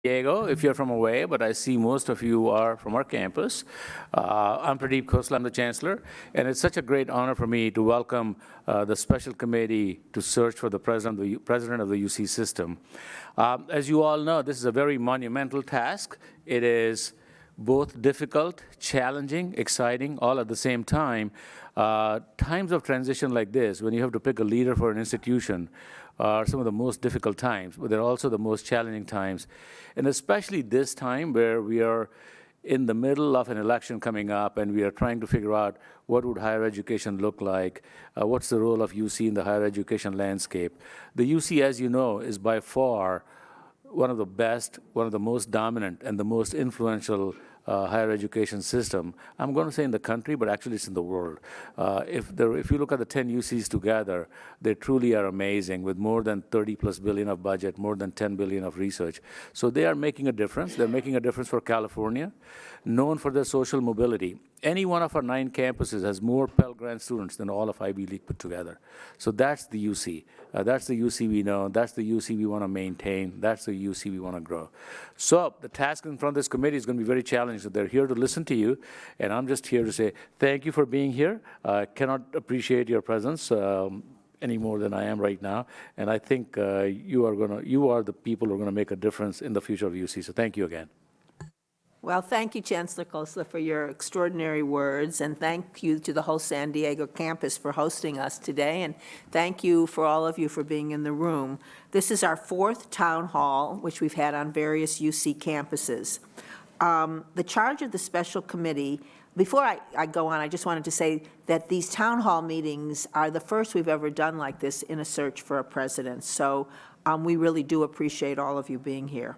Diego, if you're from away, but I see most of you are from our campus. I'm Pradeep Khosla, I'm the Chancellor, and it's such a great honor for me to welcome the Special Committee to search for the President of the UC system. As you all know, this is a very monumental task. It is both difficult, challenging, exciting, all at the same time. Times of transition like this, when you have to pick a leader for an institution, are some of the most difficult times, but they're also the most challenging times. And especially this time where we are in the middle of an election coming up and we are trying to figure out what would higher education look like, what's the role of UC in the higher education landscape. The UC, as you know, is by far one of the best, one of the most dominant, and the most influential higher education system. I'm going to say in the country, but actually it's in the world. If you look at the 10 UCs together, they truly are amazing, with more than 30+ billion of budget, more than 10 billion of research. So they are making a difference. They're making a difference for California, known for their social mobility. Any one of our 9 campuses has more Pell Grant students than all of Ivy League put together. So that's the UC. That's the UC we know. That's the UC we want to maintain. That's the UC we want to grow. So the task in front of this committee is going to be very challenging. So they're here to listen to you, and I'm just here to say thank you for being here. I cannot appreciate your presence any more than I am right now, and I think you are the people who are going to make a difference in the future of UC. So thank you again. Well, thank you, Chancellor Khosla, for your extraordinary words, and thank you to the whole San Diego campus for hosting us today, and thank you for all of you for being in the room. This is our 4th town hall, which we've had on various UC campuses. The charge of the special committee, before I go on, I just wanted to say that these town hall meetings are the first we've ever done like this in a search for a president, so we really do appreciate all of you being here.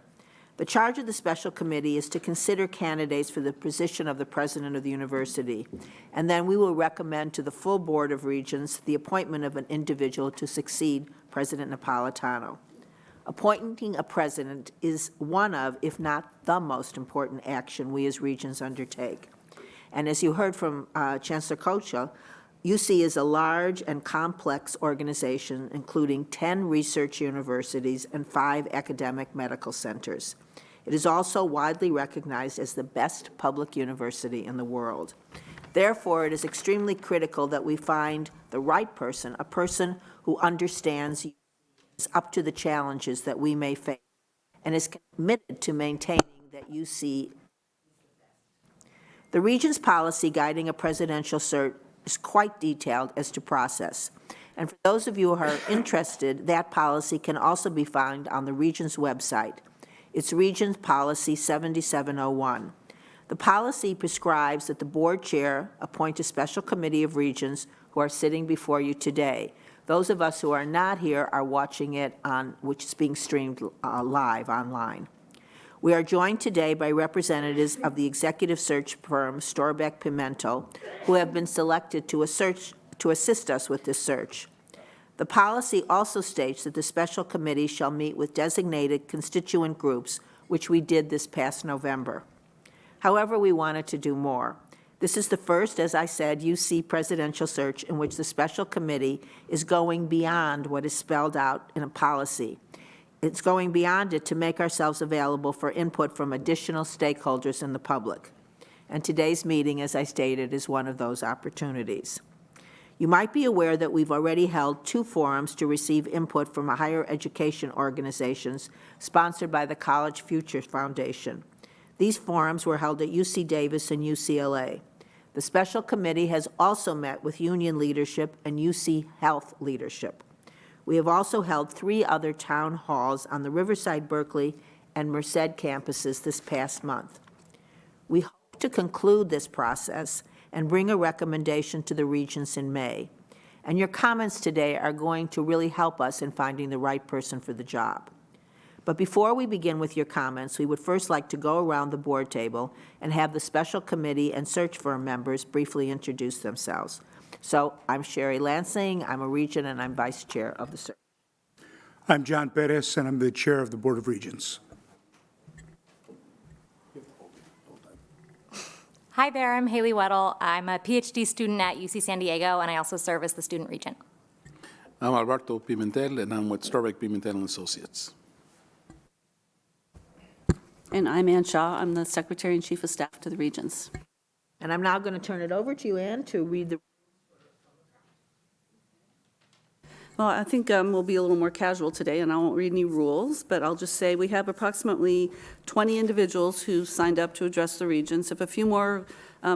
The charge of the special committee is to consider candidates for the position of the president of the university, and then we will recommend to the full Board of Regents the appointment of an individual to succeed President Napolitano. Appointing a president is one of, if not the most important action we as Regents undertake. And as you heard from Chancellor Khosla, UC is a large and complex organization, including 10 research universities and 5 academic medical centers. It is also widely recognized as the best public university in the world. Therefore, it is extremely critical that we find the right person, a person who understands up to the challenges that we may face and is committed to maintaining that UC. The Regent's policy guiding a presidential search is quite detailed as to process. And for those of you who are interested, that policy can also be found on the Regent's website. It's Regent's Policy 7701. The policy prescribes that the board chair appoint a special committee of regents who are sitting before you today. Those of us who are not here are watching it on, which is being streamed live online. We are joined today by representatives of the executive search firm Storbeck Pimentel, who have been selected to assist us with this search. The policy also states that the special committee shall meet with designated constituent groups, which we did this past November. However, we wanted to do more. This is the first, as I said, UC presidential search in which the special committee is going beyond what is spelled out in a policy. It's going beyond it to make ourselves available for input from additional stakeholders in the public. And today's meeting, as I stated, is one of those opportunities. You might be aware that we've already held 2 forums to receive input from higher education organizations sponsored by the College Futures Foundation. These forums were held at UC Davis and UCLA. The special committee has also met with union leadership and UC Health leadership. We have also held 3 other town halls on the Riverside, Berkeley, and Merced campuses this past month. We hope to conclude this process and bring a recommendation to the Regents in May. And your comments today are going to really help us in finding the right person for the job. But before we begin with your comments, we would first like to go around the board table and have the special committee and search firm members briefly introduce themselves. So I'm Sherry Lansing, I'm a regent, and I'm vice chair of the search. I'm John Perez, and I'm the chair of the Board of Regents. Hi there, I'm Haley Weddle. I'm a PhD student at UC San Diego, and I also serve as the student regent. I'm Alberto Pimentel, and I'm with Storbeck Pimentel & Associates. And I'm Ann Shaw. I'm the Secretary and Chief of Staff to the Regents. And I'm now going to turn it over to you, Ann, to read the. Well, I think we'll be a little more casual today, and I won't read any rules, but I'll just say we have approximately 20 individuals who signed up to address the Regents. If a few more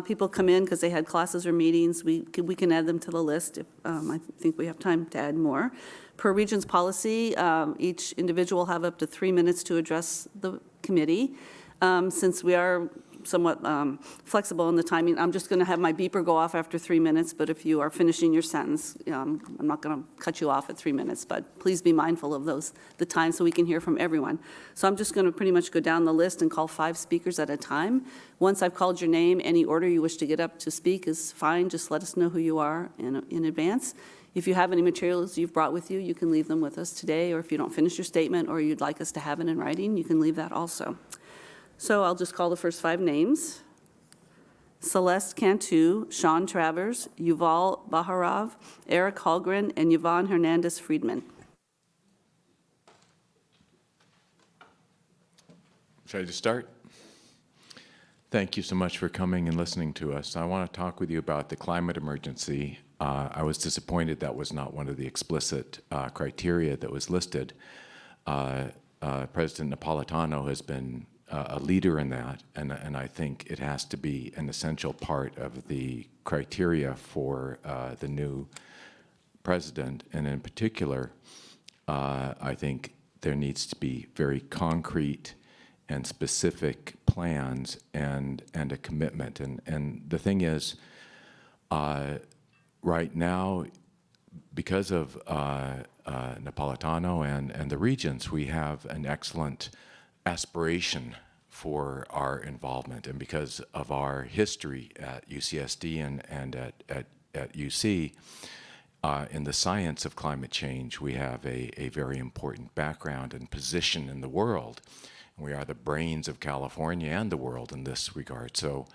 people come in because they had classes or meetings, we can add them to the list. If, I think we have time to add more. Per Regents policy, each individual will have up to 3 minutes to address the committee. Since we are somewhat flexible in the timing, I'm just going to have my beeper go off after 3 minutes, but if you are finishing your sentence, I'm not going to cut you off at 3 minutes, but please be mindful of the time so we can hear from everyone. So I'm just going to pretty much go down the list and call 5 speakers at a time. Once I've called your name, any order you wish to get up to speak is fine. Just let us know who you are in advance. If you have any materials you've brought with you, you can leave them with us today, or if you don't finish your statement or you'd like us to have it in writing, you can leave that also. So I'll just call the first 5 names. Celeste Cantu, Sean Travers, Yuval Baharov, Eric Hallgren, and Yvonne Hernandez-Friedman. Should I just start? Thank you so much for coming and listening to us. I want to talk with you about the climate emergency. I was disappointed that was not one of the explicit criteria that was listed. President Napolitano has been a leader in that, and I think it has to be an essential part of the criteria for the new president. And in particular, I think there needs to be very concrete and specific plans and a commitment. And the thing is, right now, because of Napolitano and the Regents, we have an excellent aspiration for our involvement. And because of our history at UCSD and at UC, in the science of climate change, we have a very important background and position in the world. We are the brains of California and the world in this regard. So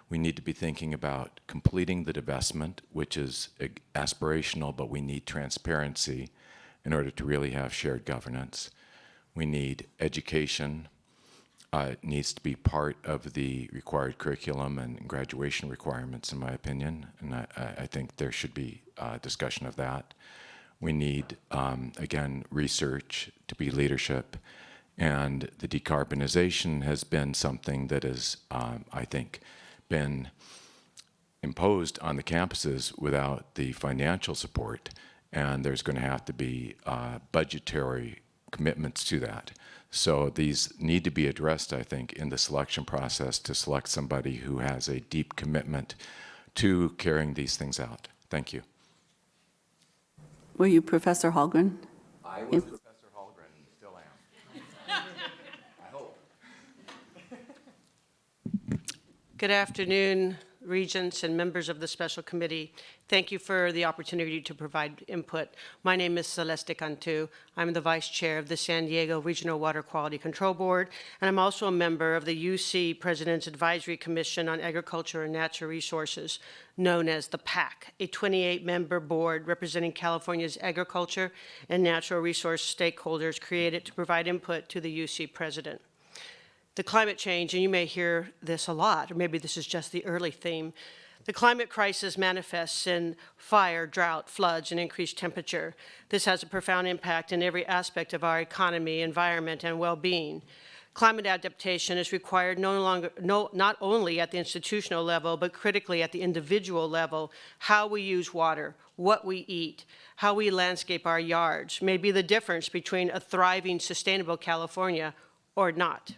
we need to be thinking about completing the divestment, which is aspirational, but we need transparency in order to really have shared governance. We need education. It needs to be part of the required curriculum and graduation requirements, in my opinion, and I think there should be discussion of that. We need, again, research to be leadership, and the decarbonization has been something that has, I think, been imposed on the campuses without the financial support, and there's going to have to be budgetary commitments to that. So these need to be addressed, I think, in the selection process to select somebody who has a deep commitment to carrying these things out. Thank you. Were you Professor Hallgren? I was Professor Hallgren and still am. I hope. Good afternoon, Regents and members of the Special Committee. Thank you for the opportunity to provide input. My name is Celeste Cantu. I'm the Vice Chair of the San Diego Regional Water Quality Control Board, and I'm also a member of the UC President's Advisory Commission on Agriculture and Natural Resources, known as the PAC, a 28-member board representing California's agriculture and natural resource stakeholders created to provide input to the UC President. The climate change, and you may hear this a lot, or maybe this is just the early theme, the climate crisis manifests in fire, drought, floods, and increased temperature. This has a profound impact in every aspect of our economy, environment, and well-being. Climate adaptation is required not only at the institutional level, but critically at the individual level. How we use water, what we eat, how we landscape our yards may be the difference between a thriving, sustainable California or not.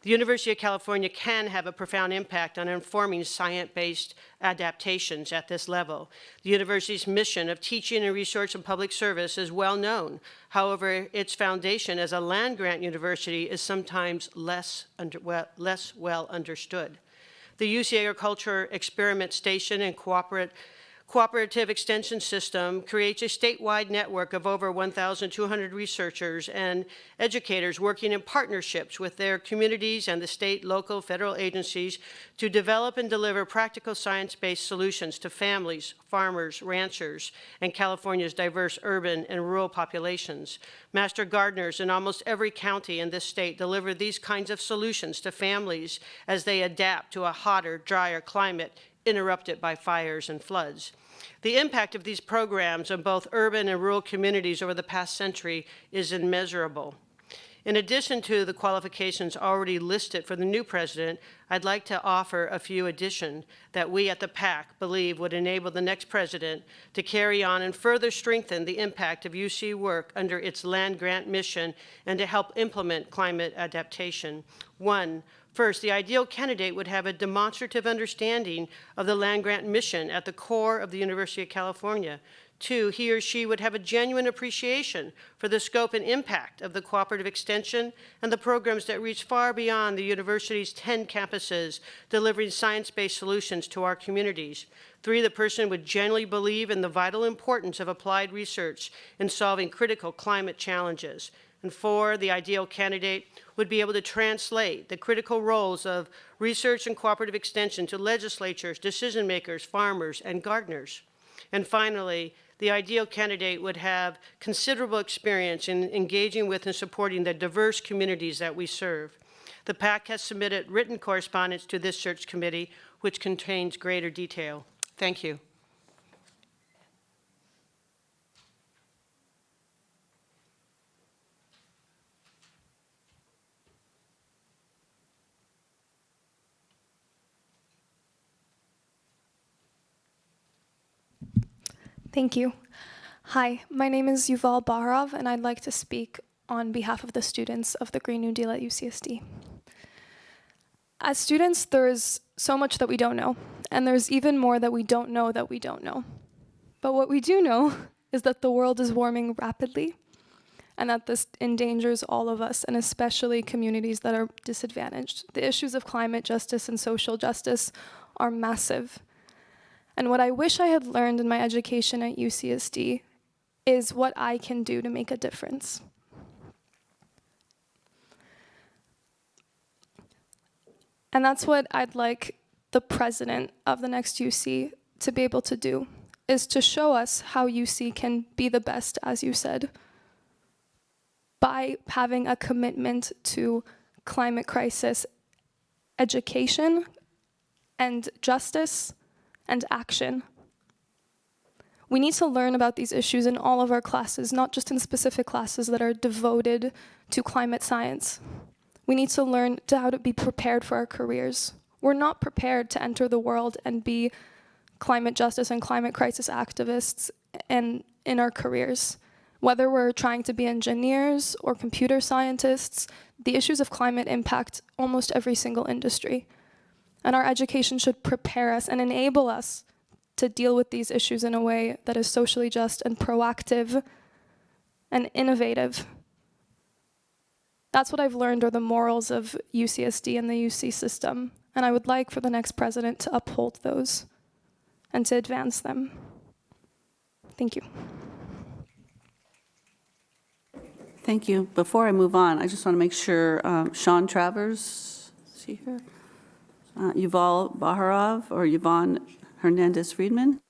The University of California can have a profound impact on informing science-based adaptations at this level. The university's mission of teaching and research and public service is well known. However, its foundation as a land-grant university is sometimes less well understood. The UC Agriculture Experiment Station and Cooperative Extension System creates a statewide network of over 1,200 researchers and educators working in partnerships with their communities and the state, local, federal agencies to develop and deliver practical science-based solutions to families, farmers, ranchers, and California's diverse urban and rural populations. Master gardeners in almost every county in this state deliver these kinds of solutions to families as they adapt to a hotter, drier climate interrupted by fires and floods. The impact of these programs on both urban and rural communities over the past century is immeasurable. In addition to the qualifications already listed for the new president, I'd like to offer a few additions that we at the PAC believe would enable the next president to carry on and further strengthen the impact of UC work under its land-grant mission and to help implement climate adaptation. First, the ideal candidate would have a demonstrative understanding of the land-grant mission at the core of the University of California. 2, he or she would have a genuine appreciation for the scope and impact of the cooperative extension and the programs that reach far beyond the university's 10 campuses, delivering science-based solutions to our communities. 3, the person would genuinely believe in the vital importance of applied research in solving critical climate challenges. And 4, the ideal candidate would be able to translate the critical roles of research and cooperative extension to legislatures, decision makers, farmers, and gardeners. And finally, the ideal candidate would have considerable experience in engaging with and supporting the diverse communities that we serve. The PAC has submitted written correspondence to this search committee, which contains greater detail. Thank you. Thank you. Hi, my name is Yuval Baharov, and I'd like to speak on behalf of the students of the Green New Deal at UCSD. As students, there's so much that we don't know, and there's even more that we don't know that we don't know. But what we do know is that the world is warming rapidly, and that this endangers all of us, and especially communities that are disadvantaged. The issues of climate justice and social justice are massive. And what I wish I had learned in my education at UCSD is what I can do to make a difference. And that's what I'd like the president of the next UC to be able to do, is to show us how UC can be the best, as you said, by having a commitment to climate crisis education and justice and action. We need to learn about these issues in all of our classes, not just in specific classes that are devoted to climate science. We need to learn how to be prepared for our careers. We're not prepared to enter the world and be climate justice and climate crisis activists in our careers. Whether we're trying to be engineers or computer scientists, the issues of climate impact almost every single industry. And our education should prepare us and enable us to deal with these issues in a way that is socially just and proactive and innovative. That's what I've learned are the morals of UCSD and the UC system. And I would like for the next president to uphold those and to advance them. Thank you. Thank you. Before I move on, I just want to make sure Sean Travers, is he here? Yuval Baharov or Yvonne Hernandez-Friedman?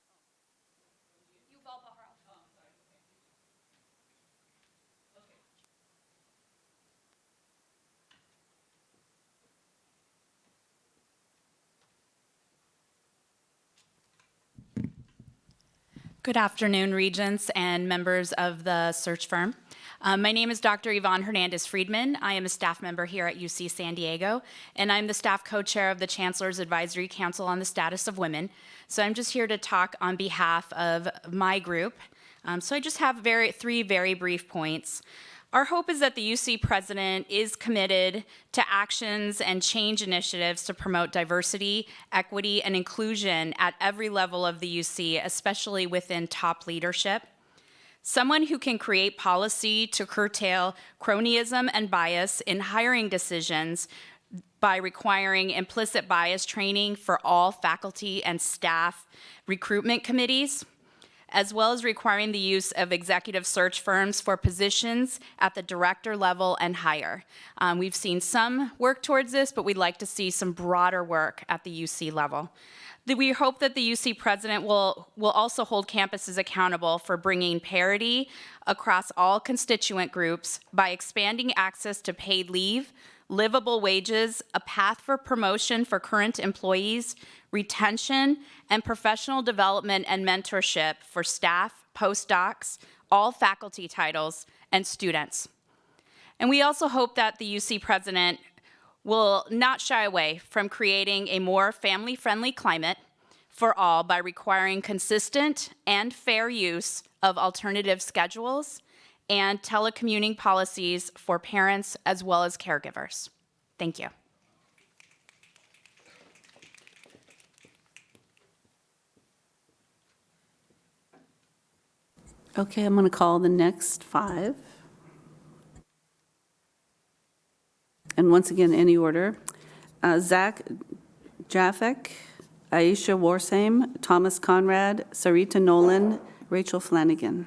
Good afternoon, Regents and members of the search firm. My name is Dr. Yvonne Hernandez-Friedman. I am a staff member here at UC San Diego, and I'm the staff co-chair of the Chancellor's Advisory Council on the Status of Women. So I'm just here to talk on behalf of my group. So I just have three very brief points. Our hope is that the UC president is committed to actions and change initiatives to promote diversity, equity, and inclusion at every level of the UC, especially within top leadership. Someone who can create policy to curtail cronyism and bias in hiring decisions by requiring implicit bias training for all faculty and staff recruitment committees, as well as requiring the use of executive search firms for positions at the director level and higher. We've seen some work towards this, but we'd like to see some broader work at the UC level. We hope that the UC president will also hold campuses accountable for bringing parity across all constituent groups by expanding access to paid leave, livable wages, a path for promotion for current employees, retention, and professional development and mentorship for staff, postdocs, all faculty titles, and students. And we also hope that the UC president will not shy away from creating a more family-friendly climate for all by requiring consistent and fair use of alternative schedules and telecommuting policies for parents as well as caregivers. Thank you. Okay, I'm going to call the next 5. And once again, any order. Zach Jafek, Aisha Warsame, Thomas Conrad, Sarita Nolan, Rachel Flanagan.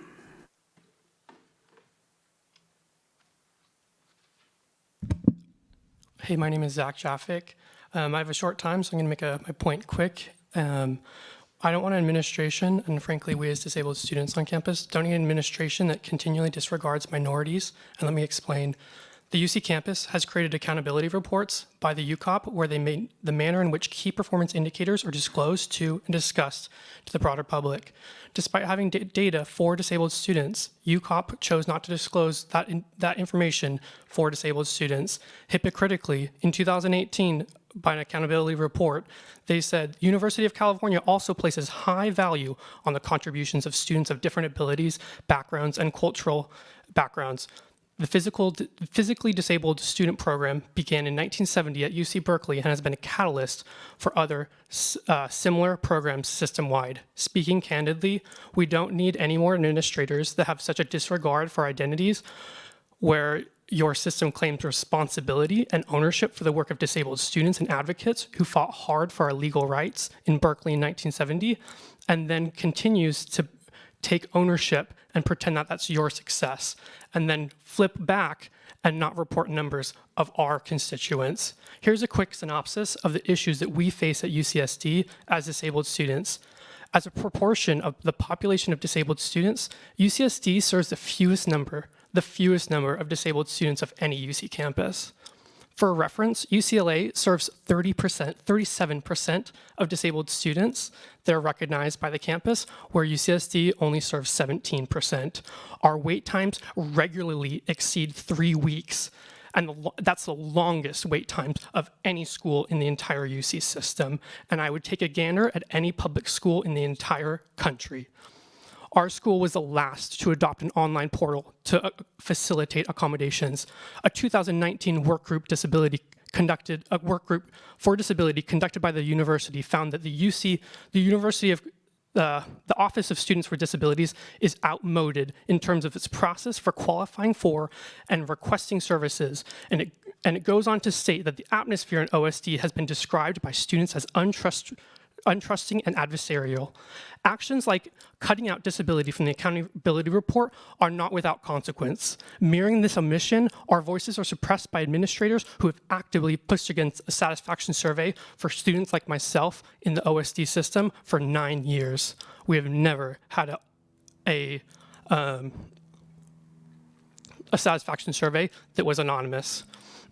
Hey, my name is Zach Jaffick. I have a short time, so I'm going to make my point quick. I don't want an administration, and frankly, we as disabled students on campus don't need an administration that continually disregards minorities. And let me explain. The UC campus has created accountability reports by the UCOP where they made the manner in which key performance indicators are disclosed to and discussed to the broader public. Despite having data for disabled students, UCOP chose not to disclose that information for disabled students. Hypocritically, in 2018, by an accountability report, they said University of California also places high value on the contributions of students of different abilities, backgrounds, and cultural backgrounds. The physically disabled student program began in 1970 at UC Berkeley and has been a catalyst for other similar programs system-wide. Speaking candidly, we don't need any more administrators that have such a disregard for identities where your system claims responsibility and ownership for the work of disabled students and advocates who fought hard for our legal rights in Berkeley in 1970, and then continues to take ownership and pretend that that's your success, and then flip back and not report numbers of our constituents. Here's a quick synopsis of the issues that we face at UCSD as disabled students. As a proportion of the population of disabled students, UCSD serves the fewest number of disabled students of any UC campus. For reference, UCLA serves 37% of disabled students that are recognized by the campus, where UCSD only serves 17%. Our wait times regularly exceed 3 weeks, and that's the longest wait times of any school in the entire UC system. And I would take a gander at any public school in the entire country. Our school was the last to adopt an online portal to facilitate accommodations. A 2019 work group for disability conducted by the university found that the Office of Students with Disabilities is outmoded in terms of its process for qualifying for and requesting services. And it goes on to state that the atmosphere in OSD has been described by students as untrusting and adversarial. Actions like cutting out disability from the accountability report are not without consequence. Mirroring this omission, our voices are suppressed by administrators who have actively pushed against a satisfaction survey for students like myself in the OSD system for 9 years. We have never had a satisfaction survey that was anonymous.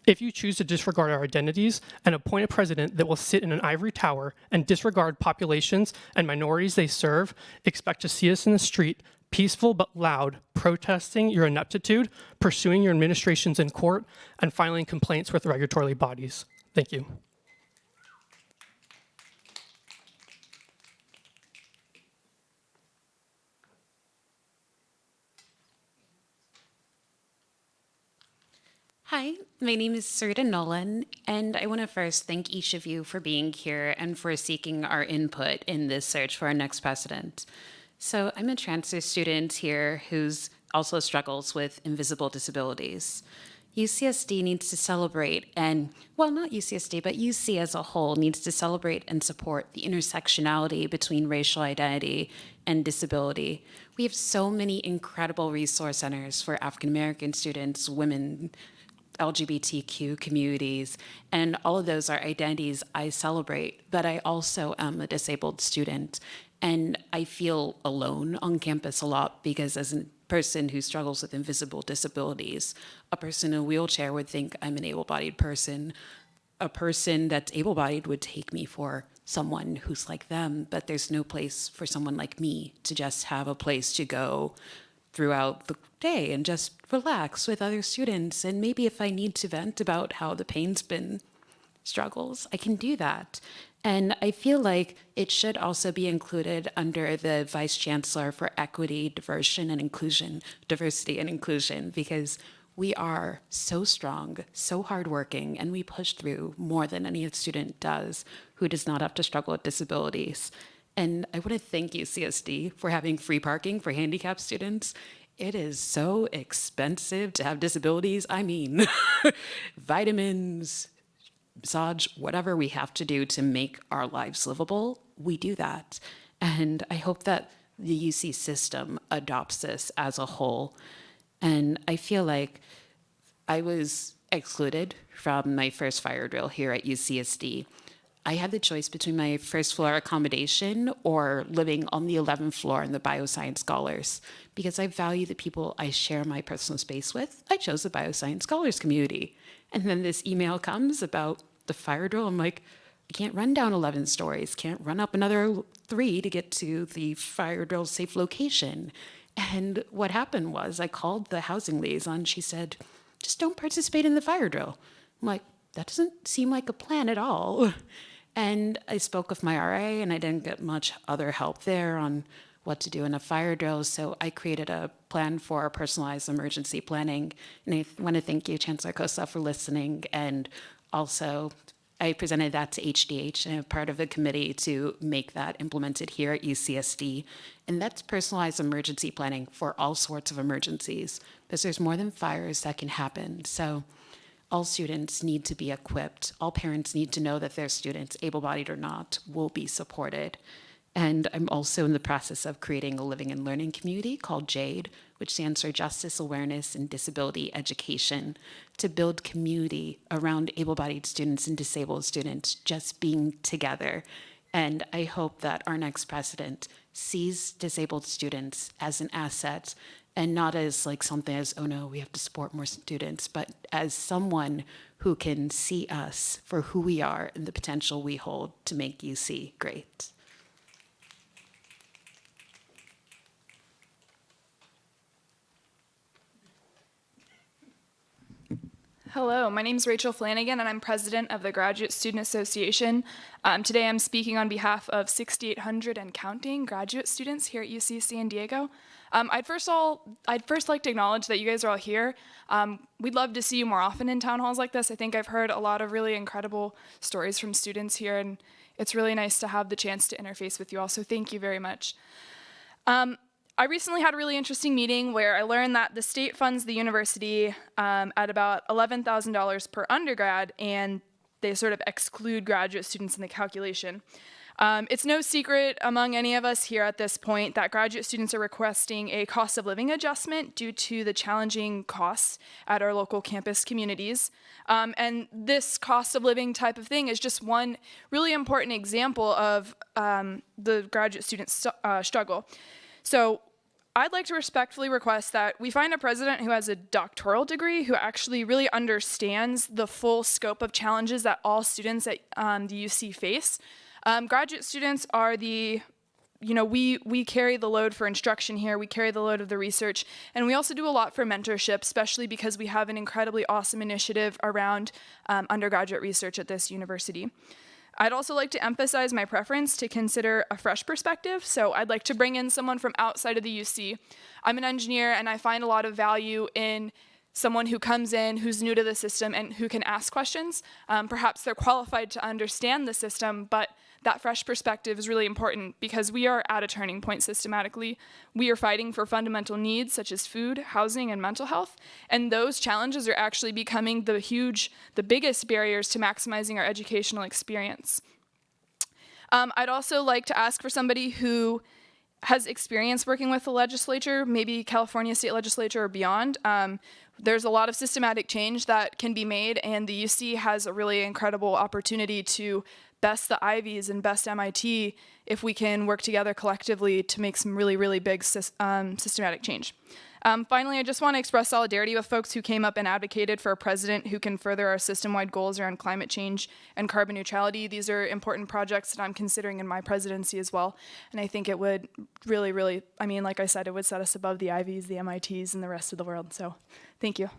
If you choose to disregard our identities and appoint a president that will sit in an ivory tower and disregard populations and minorities they serve, expect to see us in the street, peaceful but loud, protesting your ineptitude, pursuing your administrations in court, and filing complaints with regulatory bodies. Thank you. Hi, my name is Sarita Nolan, and I want to first thank each of you for being here and for seeking our input in this search for our next president. So I'm a transfer student here who also struggles with invisible disabilities. UCSD needs to celebrate, and, well, not UCSD, but UC as a whole needs to celebrate and support the intersectionality between racial identity and disability. We have so many incredible resource centers for African American students, women, LGBTQ communities, and all of those are identities I celebrate, but I also am a disabled student, and I feel alone on campus a lot because as a person who struggles with invisible disabilities, a person in a wheelchair would think I'm an able-bodied person. A person that's able-bodied would take me for someone who's like them, but there's no place for someone like me to just have a place to go throughout the day and just relax with other students. And maybe if I need to vent about how the pain's been struggles, I can do that. And I feel like it should also be included under the Vice Chancellor for Equity, Diversity, and Inclusion, because we are so strong, so hardworking, and we push through more than any student does who does not have to struggle with disabilities. And I want to thank UCSD for having free parking for handicapped students. It is so expensive to have disabilities. I mean, vitamins, massage, whatever we have to do to make our lives livable, we do that. And I hope that the UC system adopts this as a whole. And I feel like I was excluded from my first fire drill here at UCSD. I had the choice between my first floor accommodation or living on the 11th floor in the Bioscience Scholars. Because I value the people I share my personal space with, I chose the Bioscience Scholars community. And then this email comes about the fire drill. I'm like, I can't run down 11 stories, can't run up another 3 to get to the fire drill safe location. And what happened was I called the housing liaison. She said, just don't participate in the fire drill. I'm like, that doesn't seem like a plan at all. And I spoke with my RA, and I didn't get much other help there on what to do in a fire drill. So I created a plan for personalized emergency planning. And I want to thank you, Chancellor Kosa, for listening. And also, I presented that to HDH, and I'm part of the committee to make that implemented here at UCSD. And that's personalized emergency planning for all sorts of emergencies, because there's more than fires that can happen. So all students need to be equipped. All parents need to know that their students, able-bodied or not, will be supported. And I'm also in the process of creating a living and learning community called JADE, which stands for Justice, Awareness, and Disability Education, to build community around able-bodied students and disabled students just being together. And I hope that our next president sees disabled students as an asset and not as like something as, oh no, we have to support more students, but as someone who can see us for who we are and the potential we hold to make UC great. Hello, my name is Rachel Flanagan, and I'm president of the Graduate Student Association. Today I'm speaking on behalf of 6,800 and counting graduate students here at UC San Diego. I'd first like to acknowledge that you guys are all here. We'd love to see you more often in town halls like this. I think I've heard a lot of really incredible stories from students here, and it's really nice to have the chance to interface with you all, so thank you very much. I recently had a really interesting meeting where I learned that the state funds the university at about $11,000 per undergrad, and they sort of exclude graduate students in the calculation. It's no secret among any of us here at this point that graduate students are requesting a cost of living adjustment due to the challenging costs at our local campus communities. And this cost of living type of thing is just one really important example of the graduate student struggle. So I'd like to respectfully request that we find a president who has a doctoral degree, who actually really understands the full scope of challenges that all students at the UC face. Graduate students are we carry the load for instruction here, we carry the load of the research, and we also do a lot for mentorship, especially because we have an incredibly awesome initiative around undergraduate research at this university. I'd also like to emphasize my preference to consider a fresh perspective, so I'd like to bring in someone from outside of the UC. I'm an engineer, and I find a lot of value in someone who comes in, who's new to the system, and who can ask questions. Perhaps they're qualified to understand the system, but that fresh perspective is really important because we are at a turning point systematically. We are fighting for fundamental needs such as food, housing, and mental health, and those challenges are actually becoming the biggest barriers to maximizing our educational experience. I'd also like to ask for somebody who has experience working with the legislature, maybe California state legislature or beyond. There's a lot of systematic change that can be made, and the UC has a really incredible opportunity to best the Ivies and best MIT if we can work together collectively to make some really, really big systematic change. Finally, I just want to express solidarity with folks who came up and advocated for a president who can further our system-wide goals around climate change and carbon neutrality. These are important projects that I'm considering in my presidency as well. And I think it would really, really, I mean, like I said, it would set us above the Ivies, the MITs, and the rest of the world. So thank you.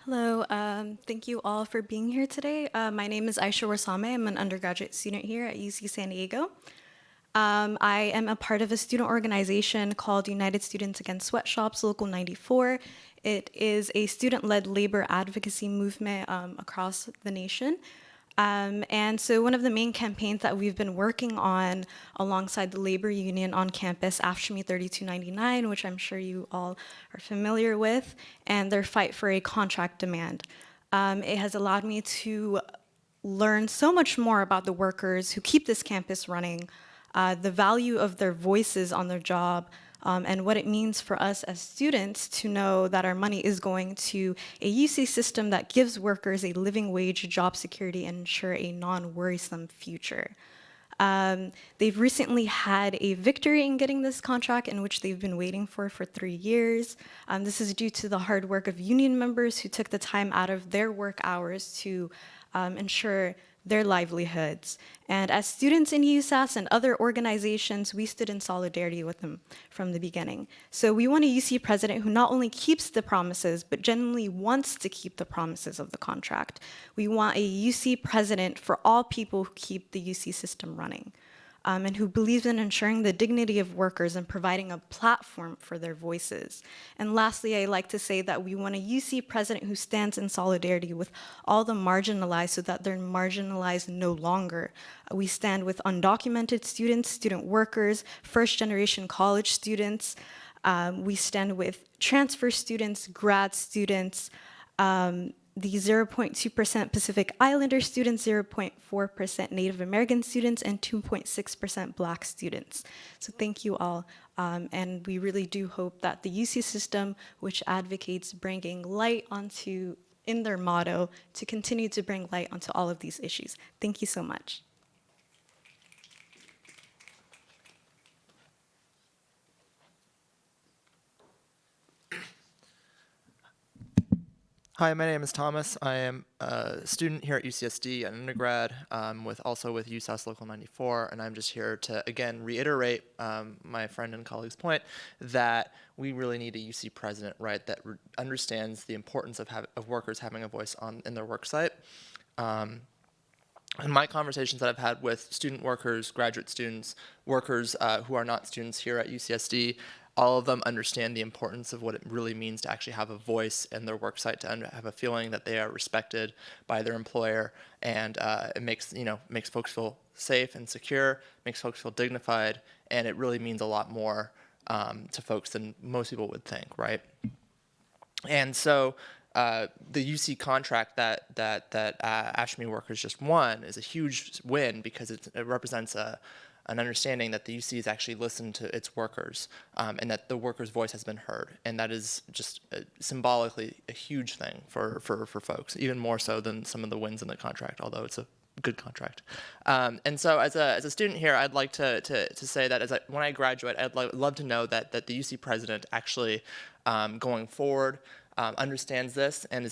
Hello, thank you all for being here today. My name is Aisha Warsame. I'm an undergraduate student here at UC San Diego. I am a part of a student organization called United Students Against Sweatshops, Local 94. It is a student-led labor advocacy movement across the nation. And so one of the main campaigns that we've been working on alongside the labor union on campus, AFSCME 3299, which I'm sure you all are familiar with, and their fight for a contract demand. It has allowed me to learn so much more about the workers who keep this campus running, the value of their voices on their job, and what it means for us as students to know that our money is going to a UC system that gives workers a living wage, job security, and ensure a non-worrisome future. They've recently had a victory in getting this contract in which they've been waiting for 3 years. This is due to the hard work of union members who took the time out of their work hours to ensure their livelihoods. And as students in USAS and other organizations, we stood in solidarity with them from the beginning. So we want a UC president who not only keeps the promises, but genuinely wants to keep the promises of the contract. We want a UC president for all people who keep the UC system running. And who believes in ensuring the dignity of workers and providing a platform for their voices. And lastly, I like to say that we want a UC president who stands in solidarity with all the marginalized so that they're marginalized no longer. We stand with undocumented students, student workers, first-generation college students. We stand with transfer students, grad students, the 0.2% Pacific Islander students, 0.4% Native American students, and 2.6% Black students. So thank you all. And we really do hope that the UC system, which advocates bringing light onto, in their motto, to continue to bring light onto all of these issues. Thank you so much. Hi, my name is Thomas. I am a student here at UCSD, an undergrad, also with USAS Local 94, and I'm just here to, again, reiterate my friend and colleague's point that we really need a UC president, right, that understands the importance of workers having a voice in their work site. In my conversations that I've had with student workers, graduate students, workers who are not students here at UCSD, all of them understand the importance of what it really means to actually have a voice in their work site, to have a feeling that they are respected by their employer, and it makes folks feel safe and secure, makes folks feel dignified, and it really means a lot more to folks than most people would think, right? And so the UC contract that AFSCME workers just won is a huge win because it represents an understanding that the UC has actually listened to its workers and that the workers' voice has been heard. And that is just symbolically a huge thing for folks, even more so than some of the wins in the contract, although it's a good contract. And so as a student here, I'd like to say that when I graduate, I'd love to know that the UC president actually, going forward, understands this and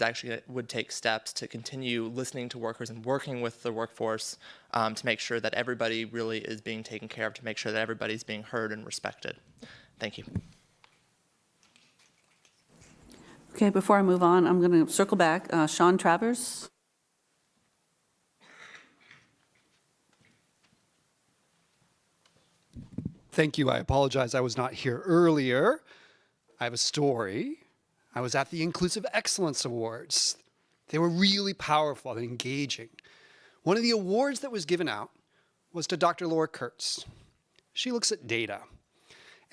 would take steps to continue listening to workers and working with the workforce to make sure that everybody really is being taken care of, to make sure that everybody's being heard and respected. Thank you. Okay, before I move on, I'm going to circle back. Sean Travers. Thank you. I apologize I was not here earlier. I have a story. I was at the Inclusive Excellence Awards. They were really powerful and engaging. One of the awards that was given out was to Dr. Laura Kurtz. She looks at data,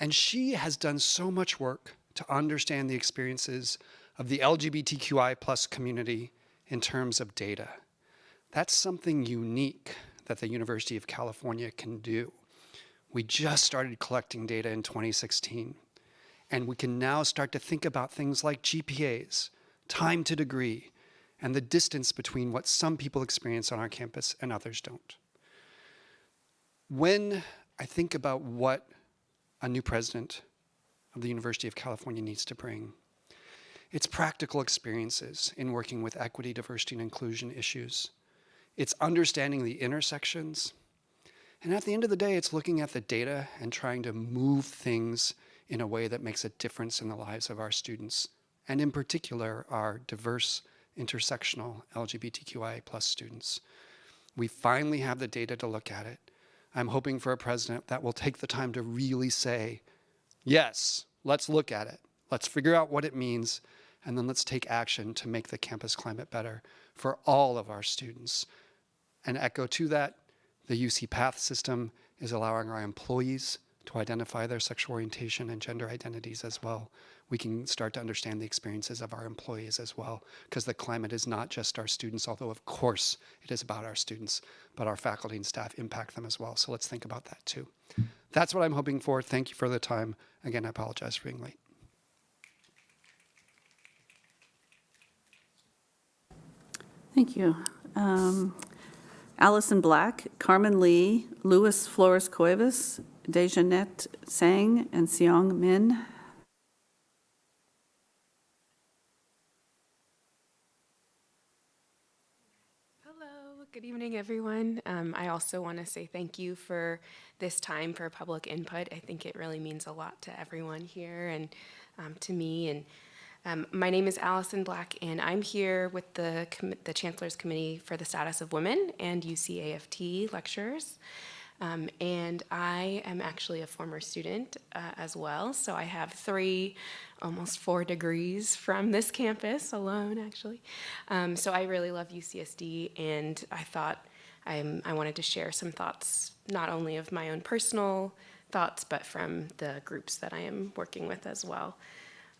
and she has done so much work to understand the experiences of the LGBTQI plus community in terms of data. That's something unique that the University of California can do. We just started collecting data in 2016, and we can now start to think about things like GPAs, time to degree, and the distance between what some people experience on our campus and others don't. When I think about what a new president of the University of California needs to bring, it's practical experiences in working with equity, diversity, and inclusion issues. It's understanding the intersections. And at the end of the day, it's looking at the data and trying to move things in a way that makes a difference in the lives of our students, and in particular, our diverse, intersectional LGBTQIA+ students. We finally have the data to look at it. I'm hoping for a president that will take the time to really say, yes, let's look at it. Let's figure out what it means, and then let's take action to make the campus climate better for all of our students. And echo to that, the UC Path system is allowing our employees to identify their sexual orientation and gender identities as well. We can start to understand the experiences of our employees as well, because the climate is not just our students, although of course it is about our students, but our faculty and staff impact them as well. So let's think about that too. That's what I'm hoping for. Thank you for the time. Again, I apologize for being late. Thank you. Allison Black, Carmen Lee, Luis Flores Cuevas, Dejanette Sang, and Seong Min. Hello, good evening, everyone. I also want to say thank you for this time for public input. I think it really means a lot to everyone here and to me. And my name is Allison Black, and I'm here with the Chancellor's Committee for the Status of Women and UCAFT lecturers. And I am actually a former student as well, so I have 3, almost 4 degrees from this campus alone, actually. So I really love UCSD, and I thought I wanted to share some thoughts, not only of my own personal thoughts, but from the groups that I am working with as well.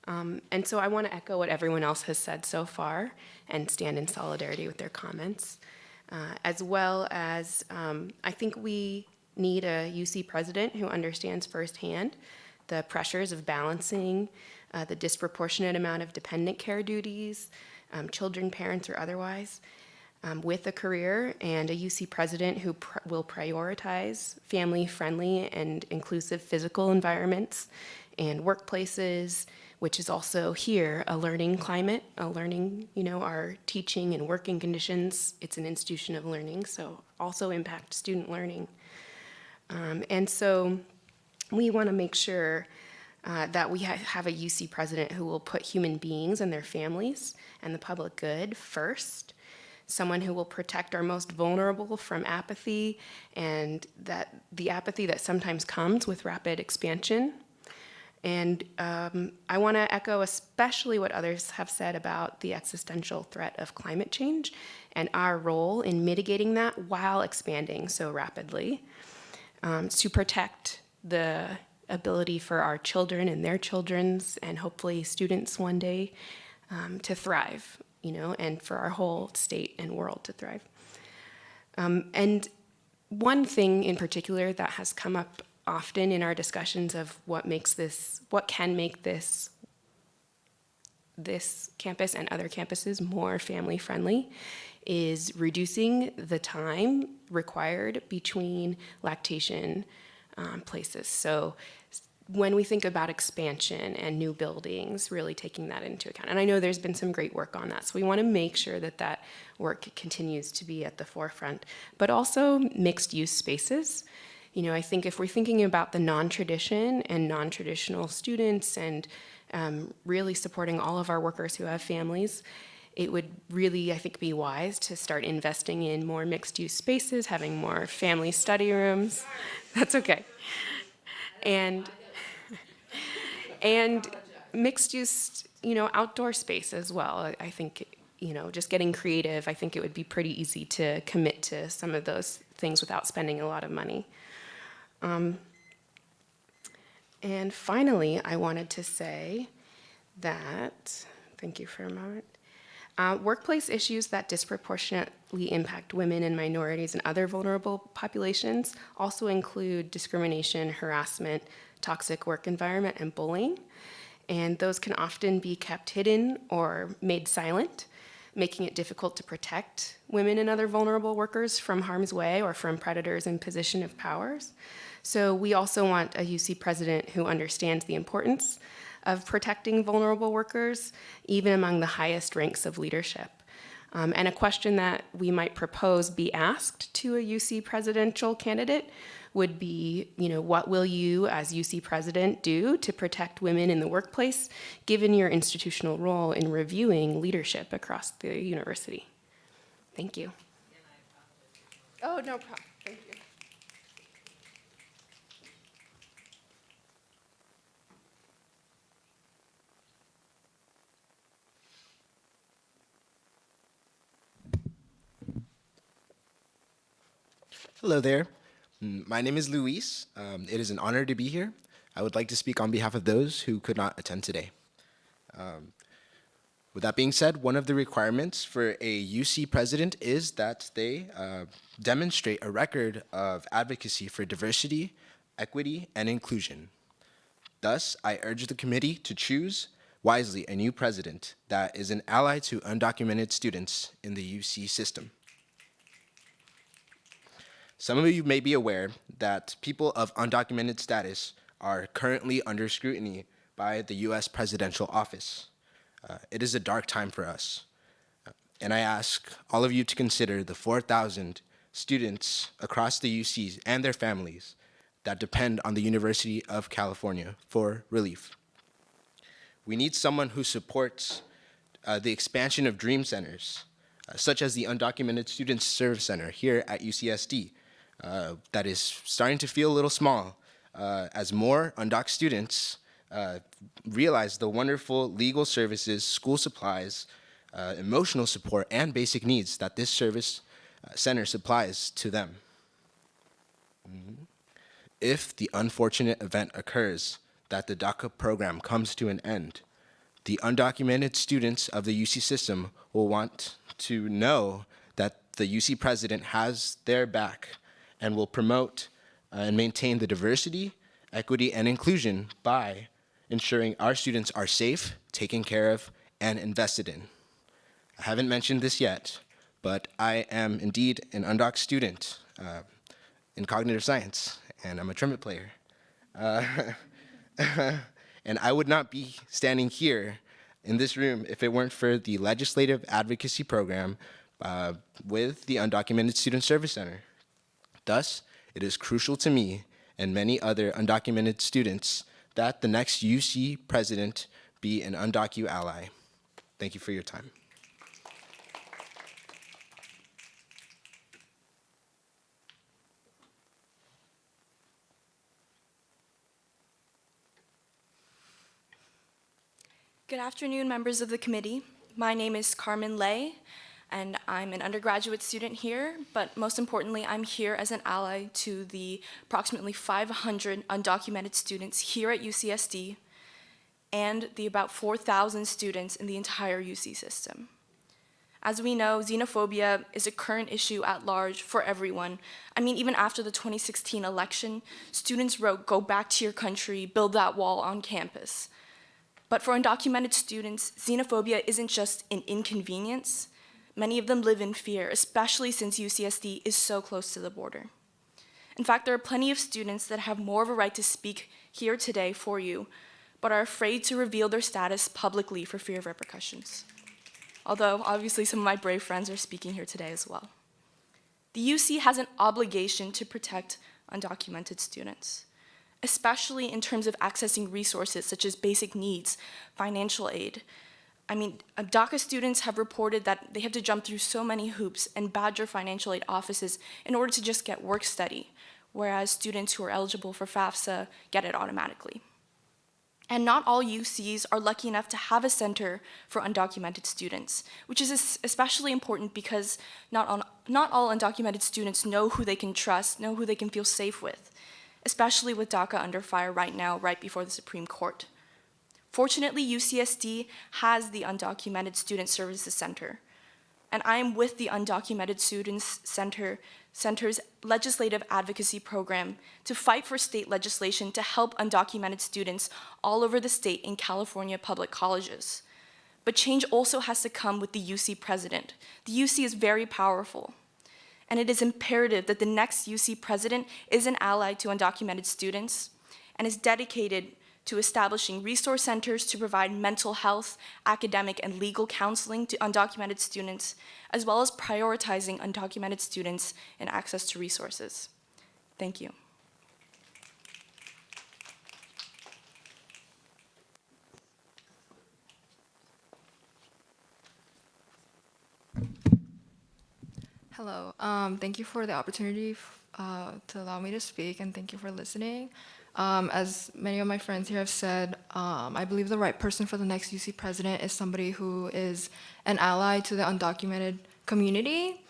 And so I want to echo what everyone else has said so far and stand in solidarity with their comments, as well as I think we need a UC president who understands firsthand the pressures of balancing the disproportionate amount of dependent care duties, children, parents, or otherwise, with a career, and a UC president who will prioritize family-friendly and inclusive physical environments and workplaces, which is also here a learning climate, our teaching and working conditions. It's an institution of learning, so also impact student learning. And so we want to make sure that we have a UC president who will put human beings and their families and the public good first, someone who will protect our most vulnerable from apathy, and that the apathy that sometimes comes with rapid expansion. And I want to echo especially what others have said about the existential threat of climate change and our role in mitigating that while expanding so rapidly, to protect the ability for our children and their children's, and hopefully students one day, to thrive, and for our whole state and world to thrive. And one thing in particular that has come up often in our discussions of what can make this campus and other campuses more family friendly is reducing the time required between lactation places. So when we think about expansion and new buildings, really taking that into account. And I know there's been some great work on that, so we want to make sure that that work continues to be at the forefront, but also mixed use spaces. I think if we're thinking about the non-tradition and non-traditional students and really supporting all of our workers who have families, it would really, I think, be wise to start investing in more mixed-use spaces, having more family study rooms. That's okay. and and mixed use, outdoor space as well. I think, just getting creative, I think it would be pretty easy to commit to some of those things without spending a lot of money. And finally, I wanted to say that, thank you for a moment, workplace issues that disproportionately impact women and minorities and other vulnerable populations also include discrimination, harassment, toxic work environment, and bullying. And those can often be kept hidden or made silent, making it difficult to protect women and other vulnerable workers from harm's way or from predators in position of powers. So we also want a UC president who understands the importance of protecting vulnerable workers, even among the highest ranks of leadership. And a question that we might propose be asked to a UC presidential candidate would be, what will you as UC president do to protect women in the workplace, given your institutional role in reviewing leadership across the university? Thank you. Oh, no problem. Thank you. Hello there. My name is Luis. It is an honor to be here. I would like to speak on behalf of those who could not attend today. With that being said, one of the requirements for a UC president is that they demonstrate a record of advocacy for diversity, equity, and inclusion. Thus, I urge the committee to choose wisely a new president that is an ally to undocumented students in the UC system. Some of you may be aware that people of undocumented status are currently under scrutiny by the US presidential office. It is a dark time for us. And I ask all of you to consider the 4,000 students across the UCs and their families that depend on the University of California for relief. We need someone who supports the expansion of dream centers, such as the Undocumented Students Service Center here at UCSD, that is starting to feel a little small as more undoc students realize the wonderful legal services, school supplies, emotional support, and basic needs that this service center supplies to them. If the unfortunate event occurs that the DACA program comes to an end, the undocumented students of the UC system will want to know that the UC president has their back and will promote and maintain the diversity, equity, and inclusion by ensuring our students are safe, taken care of, and invested in. I haven't mentioned this yet, but I am indeed an undoc student in cognitive science, and I'm a trumpet player. And I would not be standing here in this room if it weren't for the legislative advocacy program with the Undocumented Student Service Center. Thus, it is crucial to me and many other undocumented students that the next UC president be an undocu ally. Thank you for your time. Good afternoon, members of the committee. My name is Carmen Lay, and I'm an undergraduate student here, but most importantly, I'm here as an ally to the approximately 500 undocumented students here at UCSD and the about 4,000 students in the entire UC system. As we know, xenophobia is a current issue at large for everyone. I mean, even after the 2016 election, students wrote, "Go back to your country, build that wall on campus." But for undocumented students, xenophobia isn't just an inconvenience. Many of them live in fear, especially since UCSD is so close to the border. In fact, there are plenty of students that have more of a right to speak here today for you, but are afraid to reveal their status publicly for fear of repercussions. Although, obviously, some of my brave friends are speaking here today as well. The UC has an obligation to protect undocumented students, especially in terms of accessing resources such as basic needs, financial aid. I mean, DACA students have reported that they have to jump through so many hoops and badger financial aid offices in order to just get work study, whereas students who are eligible for FAFSA get it automatically. And not all UCs are lucky enough to have a center for undocumented students, which is especially important because not all undocumented students know who they can trust, know who they can feel safe with, especially with DACA under fire right now, right before the Supreme Court. Fortunately, UCSD has the Undocumented Student Services Center, and I am with the Undocumented Students Center's legislative advocacy program to fight for state legislation to help undocumented students all over the state in California public colleges. But change also has to come with the UC president. The UC is very powerful, and it is imperative that the next UC president is an ally to undocumented students and is dedicated to establishing resource centers to provide mental health, academic, and legal counseling to undocumented students, as well as prioritizing undocumented students and access to resources. Thank you. Hello. Thank you for the opportunity to allow me to speak, and thank you for listening. As many of my friends here have said, I believe the right person for the next UC president is somebody who is an ally to the undocumented community.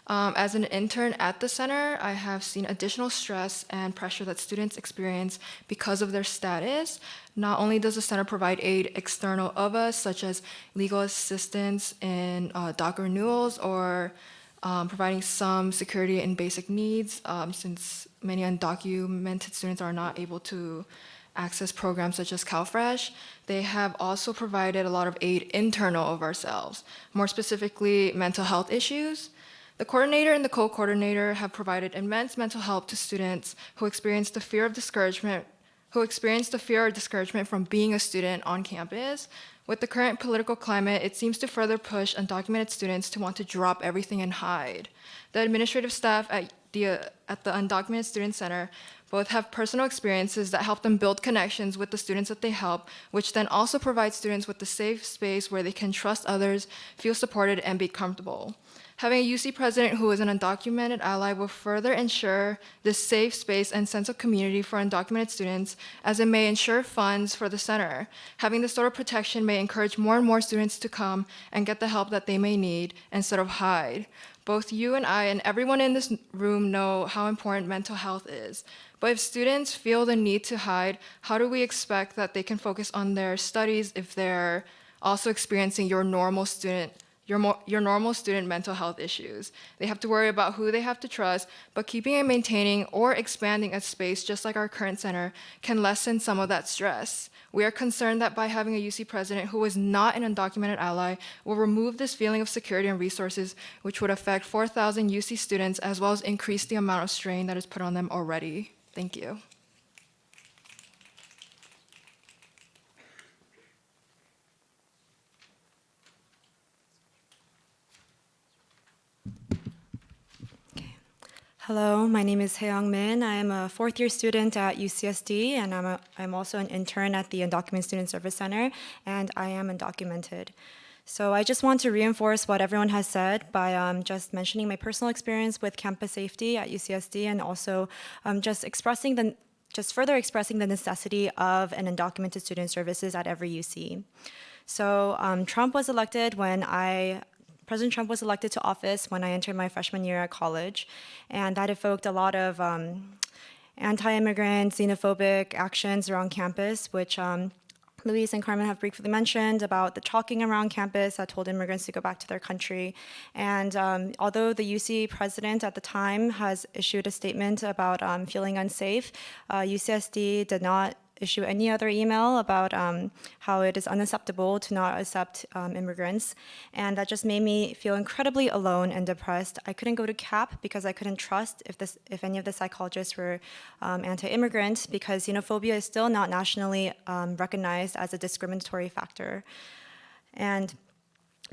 As an intern at the center, I have seen additional stress and pressure that students experience because of their status. Not only does the center provide aid external of us, such as legal assistance in DACA renewals or providing some security and basic needs, since many undocumented students are not able to access programs such as CalFresh. They have also provided a lot of aid internal of ourselves, more specifically mental health issues. The coordinator and the co-coordinator have provided immense mental help to students who experience the fear of discouragement from being a student on campus. With the current political climate, it seems to further push undocumented students to want to drop everything and hide. The administrative staff at the Undocumented Student Center both have personal experiences that help them build connections with the students that they help, which then also provide students with a safe space where they can trust others, feel supported, and be comfortable. Having a UC president who is an undocumented ally will further ensure this safe space and sense of community for undocumented students, as it may ensure funds for the center. Having this sort of protection may encourage more and more students to come and get the help that they may need instead of hide. Both you and I and everyone in this room know how important mental health is. But if students feel the need to hide, how do we expect that they can focus on their studies if they're also experiencing your normal student mental health issues? They have to worry about who they have to trust, but keeping and maintaining or expanding a space just like our current center can lessen some of that stress. We are concerned that by having a UC president who is not an undocumented ally will remove this feeling of security and resources, which would affect 4,000 UC students as well as increase the amount of strain that is put on them already. Thank you. Hello, my name is Haeyoung Min. I am a fourth-year student at UCSD, and I'm also an intern at the Undocumented Student Service Center, and I am undocumented. So I just want to reinforce what everyone has said by just mentioning my personal experience with campus safety at UCSD, and also just further expressing the necessity of an undocumented student services at every UC. So President Trump was elected to office when I entered my freshman year at college, and that evoked a lot of anti-immigrant, xenophobic actions around campus, which Luis and Carmen have briefly mentioned about the chalking around campus that told immigrants to go back to their country. And although the UC president at the time has issued a statement about feeling unsafe, UCSD did not issue any other email about how it is unacceptable to not accept immigrants. And that just made me feel incredibly alone and depressed. I couldn't go to CAP because I couldn't trust if any of the psychologists were anti-immigrant, because xenophobia is still not nationally recognized as a discriminatory factor. And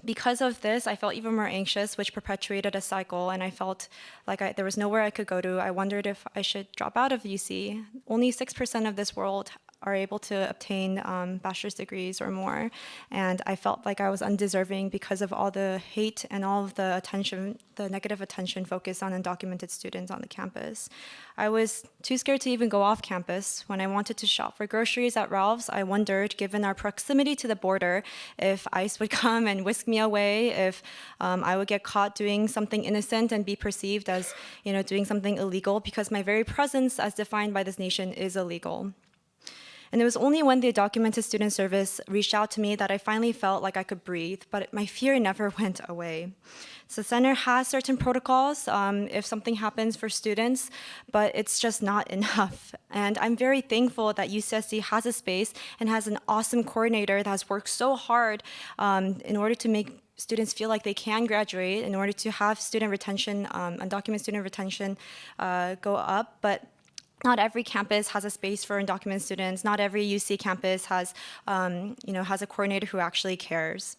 because of this, I felt even more anxious, which perpetuated a cycle, and I felt like there was nowhere I could go to. I wondered if I should drop out of UC. Only 6% of this world are able to obtain bachelor's degrees or more. And I felt like I was undeserving because of all the hate and all of the attention, the negative attention focused on undocumented students on the campus. I was too scared to even go off campus. When I wanted to shop for groceries at Ralph's, I wondered, given our proximity to the border, if ICE would come and whisk me away, if I would get caught doing something innocent and be perceived as, doing something illegal, because my very presence as defined by this nation is illegal. And it was only when the Undocumented Student Service reached out to me that I finally felt like I could breathe, but my fear never went away. So the center has certain protocols if something happens for students, but it's just not enough. And I'm very thankful that UCSD has a space and has an awesome coordinator that has worked so hard in order to make students feel like they can graduate, in order to have student retention, undocumented student retention go up. But not every campus has a space for undocumented students. Not every UC campus has, has a coordinator who actually cares.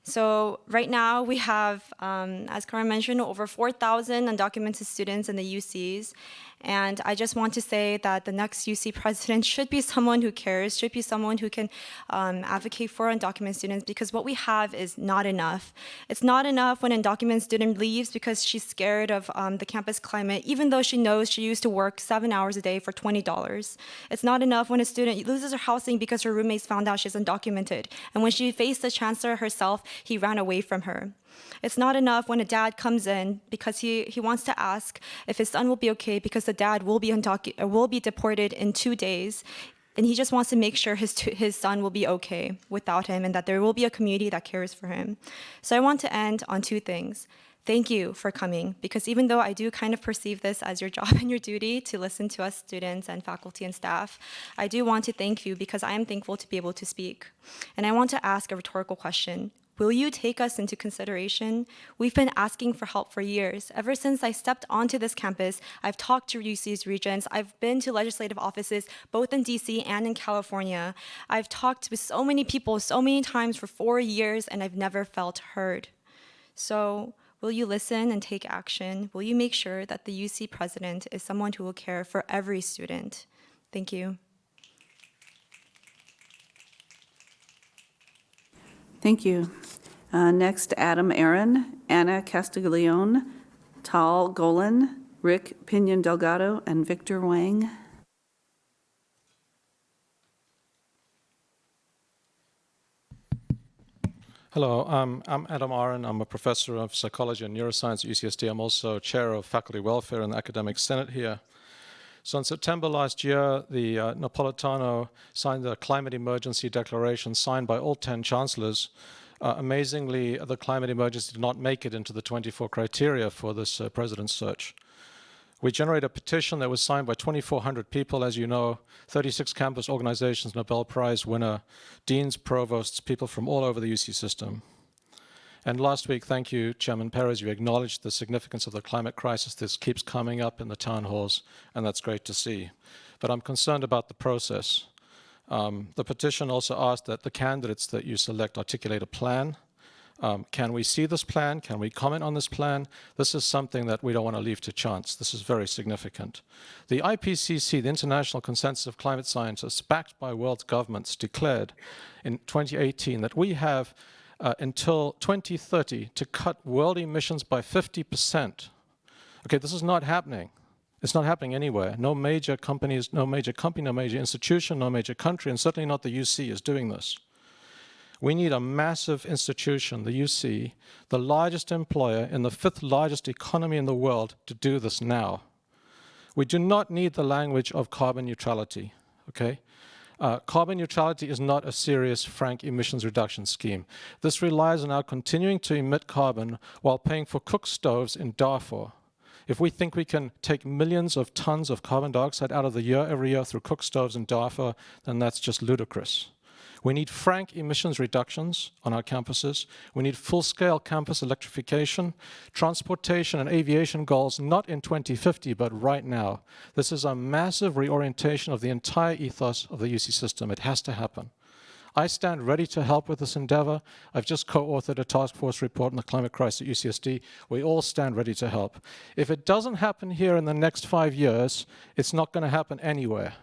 So right now we have, as Karan mentioned, over 4,000 undocumented students in the UCs. And I just want to say that the next UC president should be someone who cares, should be someone who can advocate for undocumented students, because what we have is not enough. It's not enough when an undocumented student leaves because she's scared of the campus climate, even though she knows she used to work 7 hours a day for $20. It's not enough when a student loses her housing because her roommates found out she's undocumented. And when she faced the chancellor herself, he ran away from her. It's not enough when a dad comes in because he wants to ask if his son will be okay because the dad will be deported in 2 days, and he just wants to make sure his son will be okay without him and that there will be a community that cares for him. So I want to end on 2 things. Thank you for coming, because even though I do kind of perceive this as your job and your duty to listen to us students and faculty and staff, I do want to thank you because I am thankful to be able to speak. And I want to ask a rhetorical question. Will you take us into consideration? We've been asking for help for years. Ever since I stepped onto this campus, I've talked to UC's regents. I've been to legislative offices, both in DC and in California. I've talked with so many people so many times for 4 years, and I've never felt heard. So will you listen and take action? Will you make sure that the UC president is someone who will care for every student? Thank you. Thank you. Next, Adam Aaron, Anna Castiglione, Tal Golan, Rick Pinion Delgado, and Victor Wang. Hello, I'm Adam Aaron. I'm a professor of psychology and neuroscience at UCSD. I'm also chair of faculty welfare in the academic senate here. So in September last year, the Napolitano signed the climate emergency declaration signed by all 10 chancellors. Amazingly, the climate emergency did not make it into the 24 criteria for this president's search. We generated a petition that was signed by 2,400 people, as you know, 36 campus organizations, Nobel Prize winner, deans, provosts, people from all over the UC system. And last week, thank you, Chairman Perez, you acknowledged the significance of the climate crisis. This keeps coming up in the town halls, and that's great to see. But I'm concerned about the process. The petition also asked that the candidates that you select articulate a plan. Can we see this plan? Can we comment on this plan? This is something that we don't want to leave to chance. This is very significant. The IPCC, the International Consensus of Climate Scientists, backed by world governments, declared in 2018 that we have until 2030 to cut world emissions by 50%. Okay, this is not happening. It's not happening anywhere. No major companies, no major company, no major institution, no major country, and certainly not the UC is doing this. We need a massive institution, the UC, the largest employer in the 5th largest economy in the world, to do this now. We do not need the language of carbon neutrality, okay? Carbon neutrality is not a serious, frank emissions reduction scheme. This relies on our continuing to emit carbon while paying for cook stoves in Darfur. If we think we can take millions of tons of carbon dioxide out of the air every year through cook stoves in Darfur, then that's just ludicrous. We need frank emissions reductions on our campuses. We need full-scale campus electrification, transportation and aviation goals, not in 2050, but right now. This is a massive reorientation of the entire ethos of the UC system. It has to happen. I stand ready to help with this endeavor. I've just co-authored a task force report on the climate crisis at UCSD. We all stand ready to help. If it doesn't happen here in the next 5 years, it's not going to happen anywhere.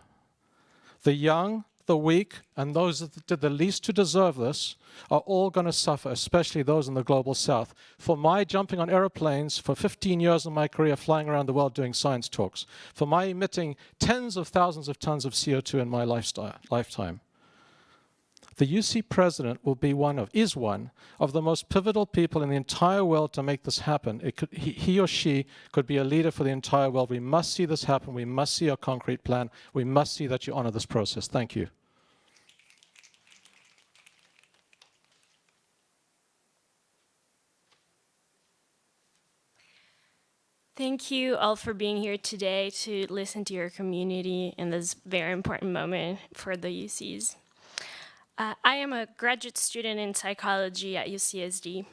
The young, the weak, and those that did the least to deserve this are all going to suffer, especially those in the global south. For my jumping on airplanes for 15 years of my career flying around the world doing science talks, for my emitting tens of thousands of tons of CO2 in my lifetime. The UC president is one of the most pivotal people in the entire world to make this happen. He or she could be a leader for the entire world. We must see this happen. We must see a concrete plan. We must see that you honor this process. Thank you. Thank you all for being here today to listen to your community in this very important moment for the UCs. I am a graduate student in psychology at UCSD,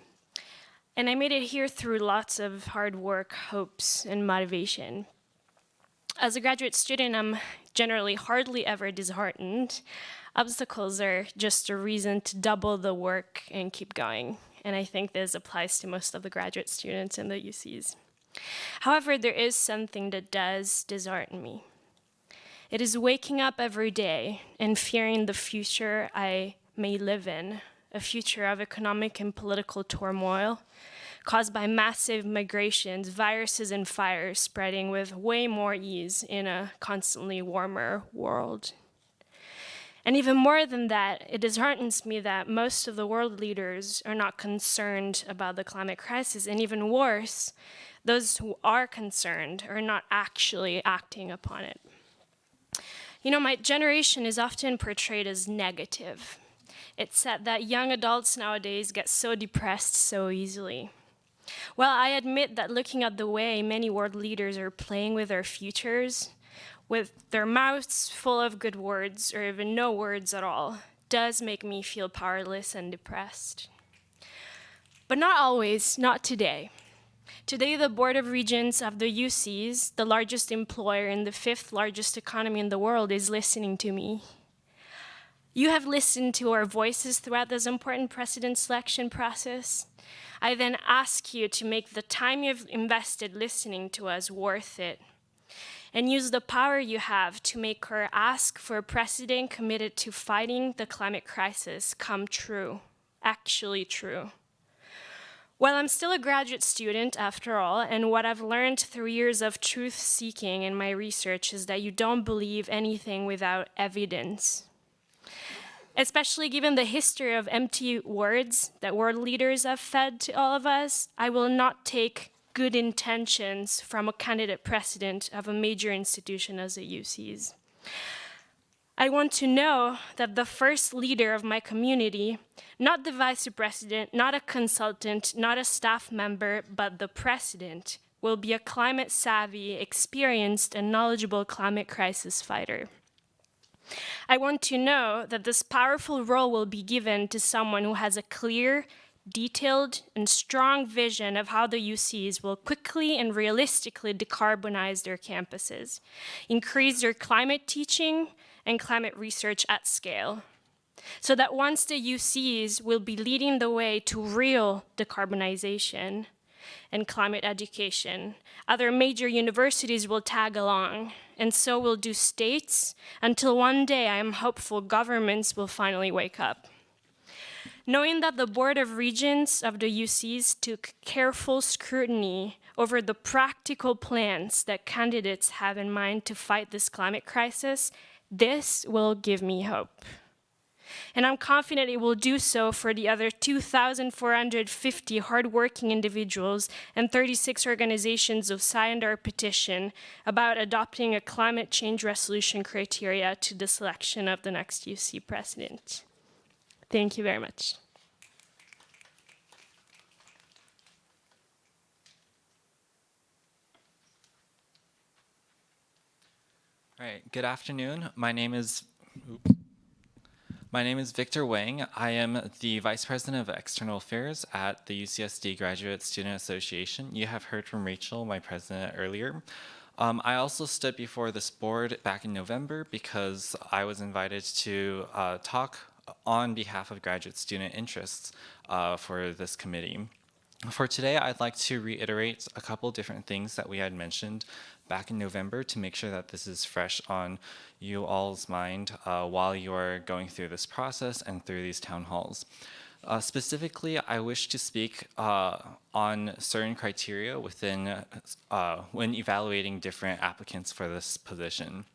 and I made it here through lots of hard work, hopes, and motivation. As a graduate student, I'm generally hardly ever disheartened. Obstacles are just a reason to double the work and keep going, and I think this applies to most of the graduate students in the UCs. However, there is something that does dishearten me. It is waking up every day and fearing the future I may live in, a future of economic and political turmoil caused by massive migrations, viruses, and fires spreading with way more ease in a constantly warmer world. And even more than that, it disheartens me that most of the world leaders are not concerned about the climate crisis, and even worse, those who are concerned are not actually acting upon it. You know, my generation is often portrayed as negative. It's said that young adults nowadays get so depressed so easily. Well, I admit that looking at the way many world leaders are playing with their futures, with their mouths full of good words or even no words at all, does make me feel powerless and depressed. But not always, not today. Today, the Board of Regents of the UCs, the largest employer in the 5th largest economy in the world, is listening to me. You have listened to our voices throughout this important president selection process. I then ask you to make the time you've invested listening to us worth it, and use the power you have to make our ask for a president committed to fighting the climate crisis come true, actually true. Well, I'm still a graduate student after all, and what I've learned through years of truth-seeking in my research is that you don't believe anything without evidence. Especially given the history of empty words that world leaders have fed to all of us, I will not take good intentions from a candidate president of a major institution as the UCs. I want to know that the first leader of my community, not the vice president, not a consultant, not a staff member, but the president, will be a climate-savvy, experienced, and knowledgeable climate crisis fighter. I want to know that this powerful role will be given to someone who has a clear, detailed, and strong vision of how the UCs will quickly and realistically decarbonize their campuses, increase their climate teaching, and climate research at scale, so that once the UCs will be leading the way to real decarbonization and climate education, other major universities will tag along, and so will do states, until one day I am hopeful governments will finally wake up. Knowing that the Board of Regents of the UCs took careful scrutiny over the practical plans that candidates have in mind to fight this climate crisis, this will give me hope. And I'm confident it will do so for the other 2,450 hardworking individuals and 36 organizations who signed our petition about adopting a climate change resolution criteria to the selection of the next UC president. Thank you very much. All right, good afternoon. My name is Victor Wang. I am the Vice President of External Affairs at the UCSD Graduate Student Association. You have heard from Rachel, my president, earlier. I also stood before this board back in November because I was invited to talk on behalf of graduate student interests for this committee. For today, I'd like to reiterate a couple different things that we had mentioned back in November to make sure that this is fresh on you all's mind while you're going through this process and through these town halls. Specifically, I wish to speak on certain criteria within when evaluating different applicants for this position,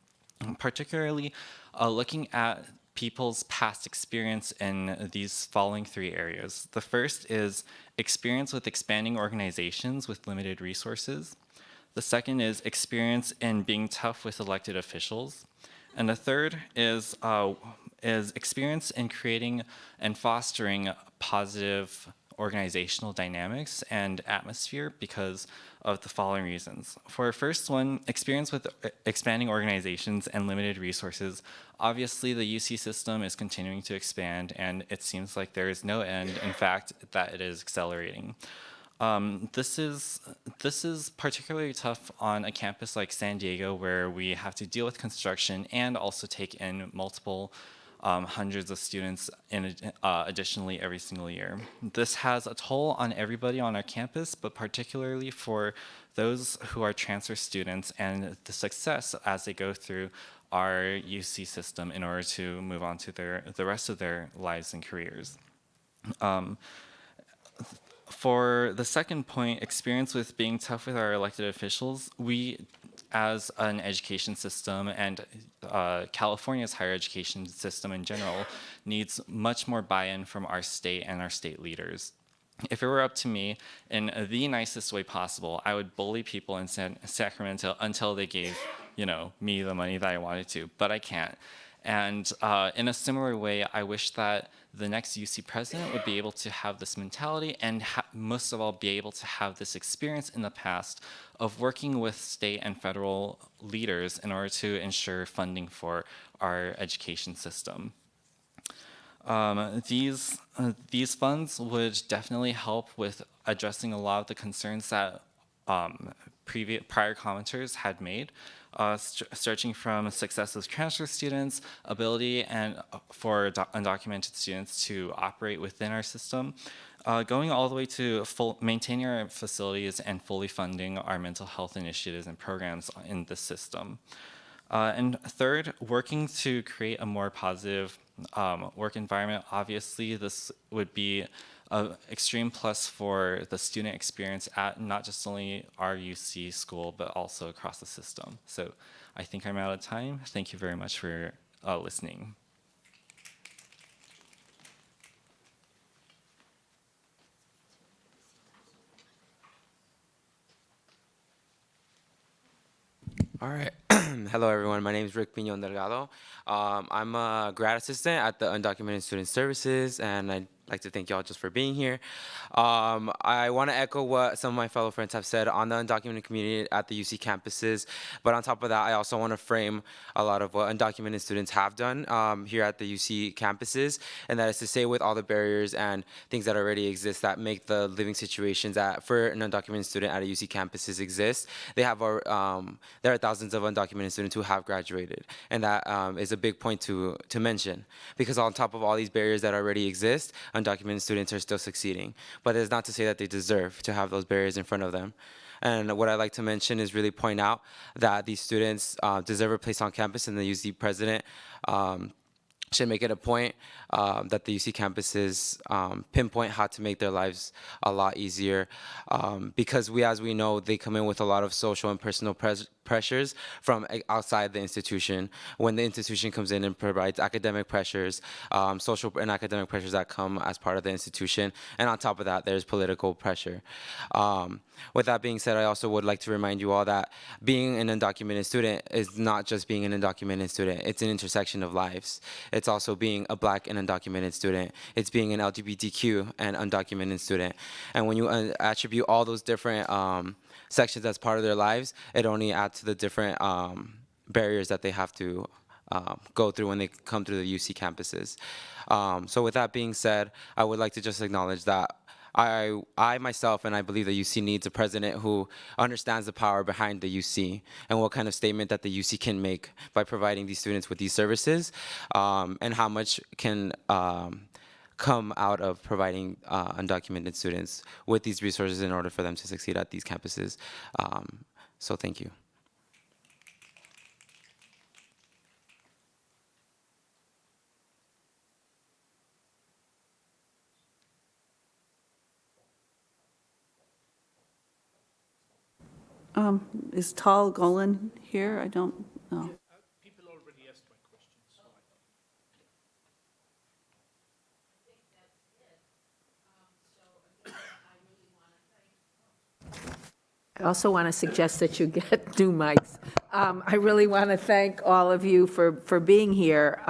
particularly looking at people's past experience in these following 3 areas. The first is experience with expanding organizations with limited resources. The second is experience in being tough with elected officials. And the third is experience in creating and fostering positive organizational dynamics and atmosphere because of the following reasons. For our first one, experience with expanding organizations and limited resources. Obviously, the UC system is continuing to expand, and it seems like there is no end. In fact, that it is accelerating. This is particularly tough on a campus like San Diego, where we have to deal with construction and also take in multiple hundreds of students additionally every single year. This has a toll on everybody on our campus, but particularly for those who are transfer students and the success as they go through our UC system in order to move on to the rest of their lives and careers. For the second point, experience with being tough with our elected officials, we as an education system and California's higher education system in general needs much more buy-in from our state and our state leaders. If it were up to me, in the nicest way possible, I would bully people in Sacramento until they gave, me the money that I wanted to, but I can't. And in a similar way, I wish that the next UC president would be able to have this mentality and most of all be able to have this experience in the past of working with state and federal leaders in order to ensure funding for our education system. These funds would definitely help with addressing a lot of the concerns that prior commenters had made, searching from success of transfer students, ability and for undocumented students to operate within our system, going all the way to maintaining our facilities and fully funding our mental health initiatives and programs in the system. And third, working to create a more positive work environment. Obviously, this would be an extreme plus for the student experience at not just only our UC school, but also across the system. So I think I'm out of time. Thank you very much for listening. All right. Hello, everyone. My name is Rick Piñon Delgado. I'm a grad assistant at the Undocumented Student Services, and I'd like to thank y'all just for being here. I want to echo what some of my fellow friends have said on the undocumented community at the UC campuses, but on top of that, I also want to frame a lot of what undocumented students have done here at the UC campuses, and that is to say with all the barriers and things that already exist that make the living situations for an undocumented student at a UC campuses exist. There are thousands of undocumented students who have graduated, and that is a big point to mention, because on top of all these barriers that already exist, undocumented students are still succeeding. But it's not to say that they deserve to have those barriers in front of them. And what I'd like to mention is really point out that these students deserve a place on campus, and the UC president should make it a point that the UC campuses pinpoint how to make their lives a lot easier, because as we know, they come in with a lot of social and personal pressures from outside the institution. When the institution comes in and provides academic pressures, social and academic pressures that come as part of the institution, and on top of that, there's political pressure. With that being said, I also would like to remind you all that being an undocumented student is not just being an undocumented student. It's an intersection of lives. It's also being a Black and undocumented student. It's being an LGBTQ and undocumented student. And when you attribute all those different sections as part of their lives, it only adds to the different barriers that they have to go through when they come through the UC campuses. So with that being said, I would like to just acknowledge that I myself, and I believe the UC needs a president who understands the power behind the UC and what kind of statement that the UC can make by providing these students with these services, and how much can come out of providing undocumented students with these resources in order for them to succeed at these campuses. So thank you. Is Tal Golan here? I don't know. I also want to suggest that you get new mics. I really want to thank all of you for being here,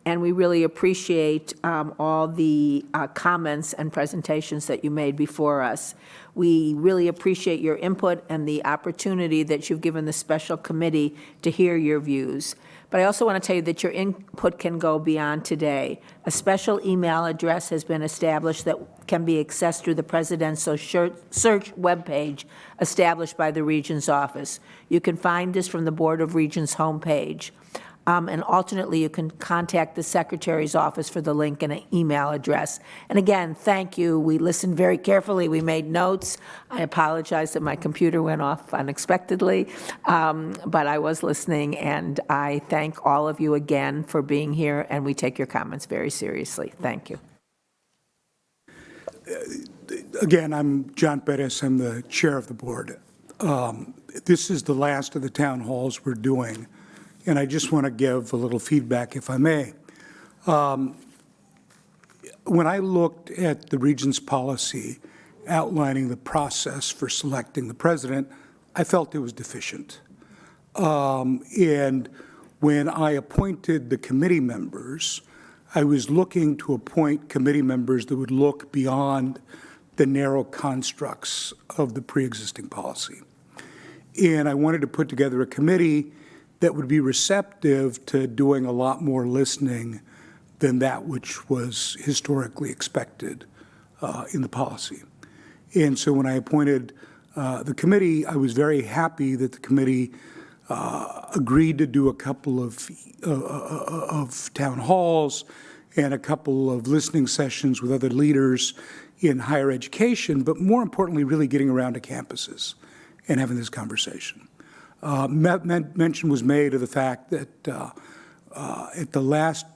and we really appreciate all the comments and presentations that you made before us. We really appreciate your input and the opportunity that you've given the special committee to hear your views. But I also want to tell you that your input can go beyond today. A special email address has been established that can be accessed through the presidential search webpage established by the Regents office. You can find this from the Board of Regents homepage. And alternately, you can contact the Secretary's office for the link and an email address. And again, thank you. We listened very carefully. We made notes. I apologize that my computer went off unexpectedly, but I was listening, and I thank all of you again for being here, and we take your comments very seriously. Thank you. Again, I'm John Perez. I'm the chair of the board. This is the last of the town halls we're doing. And I just want to give a little feedback, if I may. When I looked at the Regents' policy outlining the process for selecting the president, I felt it was deficient. And when I appointed the committee members, I was looking to appoint committee members that would look beyond the narrow constructs of the pre-existing policy. And I wanted to put together a committee that would be receptive to doing a lot more listening than that which was historically expected in the policy. And so when I appointed the committee, I was very happy that the committee agreed to do a couple of town halls and a couple of listening sessions with other leaders in higher education, but more importantly, really getting around to campuses and having this conversation. Mention was made of the fact that at the last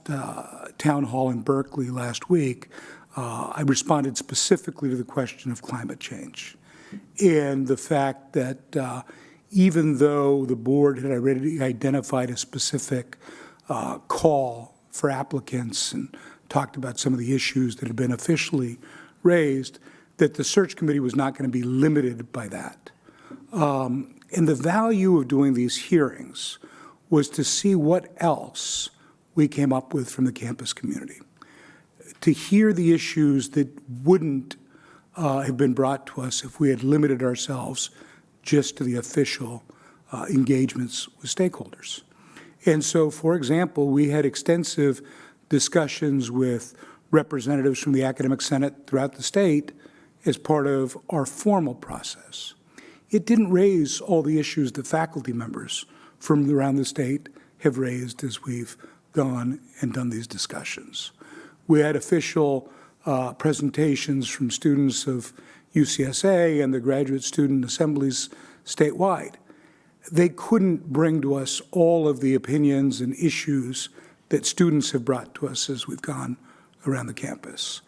town hall in Berkeley last week, I responded specifically to the question of climate change and the fact that even though the board had already identified a specific call for applicants and talked about some of the issues that had been officially raised, that the search committee was not going to be limited by that. And the value of doing these hearings was to see what else we came up with from the campus community, to hear the issues that wouldn't have been brought to us if we had limited ourselves just to the official engagements with stakeholders. And so, for example, we had extensive discussions with representatives from the Academic Senate throughout the state as part of our formal process. It didn't raise all the issues that faculty members from around the state have raised as we've gone and done these discussions. We had official presentations from students of UCSA and the graduate student assemblies statewide. They couldn't bring to us all of the opinions and issues that students have brought to us as we've gone around the campus.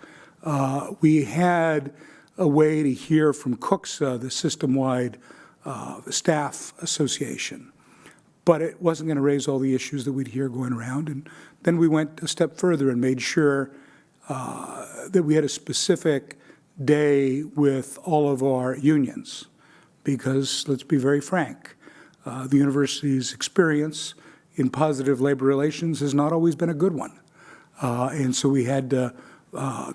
We had a way to hear from CUCSA, the system-wide staff association. But it wasn't going to raise all the issues that we'd hear going around. And then we went a step further and made sure that we had a specific day with all of our unions. Because, let's be very frank, the university's experience in positive labor relations has not always been a good one. And so we had to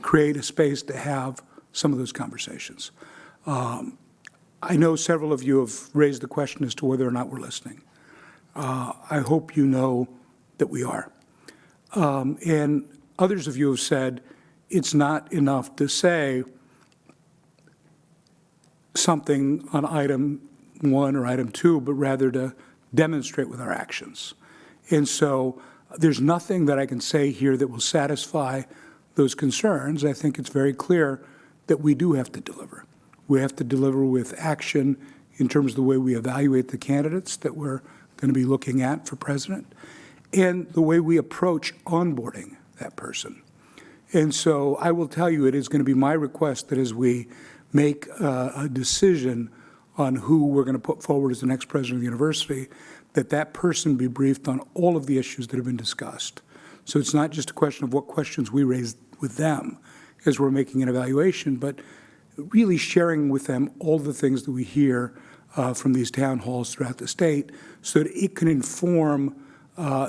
create a space to have some of those conversations. I know several of you have raised the question as to whether or not we're listening. I hope you know that we are. And others of you have said it's not enough to say something on item 1 or item 2, but rather to demonstrate with our actions. And so there's nothing that I can say here that will satisfy those concerns. I think it's very clear that we do have to deliver. We have to deliver with action in terms of the way we evaluate the candidates that we're going to be looking at for president and the way we approach onboarding that person. And so I will tell you, it is going to be my request that as we make a decision on who we're going to put forward as the next president of the university, that person be briefed on all of the issues that have been discussed. So it's not just a question of what questions we raise with them as we're making an evaluation, but really sharing with them all the things that we hear from these town halls throughout the state so that it can inform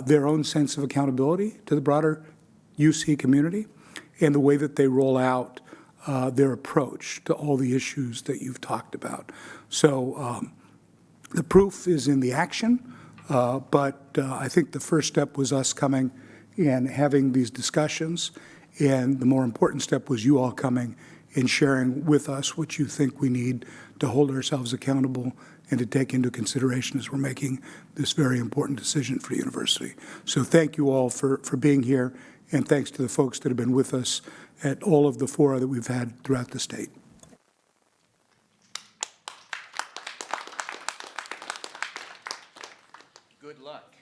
their own sense of accountability to the broader UC community and the way that they roll out their approach to all the issues that you've talked about. So the proof is in the action, but I think the first step was us coming and having these discussions, and the more important step was you all coming and sharing with us what you think we need to hold ourselves accountable and to take into consideration as we're making this very important decision for the university. So thank you all for being here, and thanks to the folks that have been with us at all of the fora that we've had throughout the state. Good luck.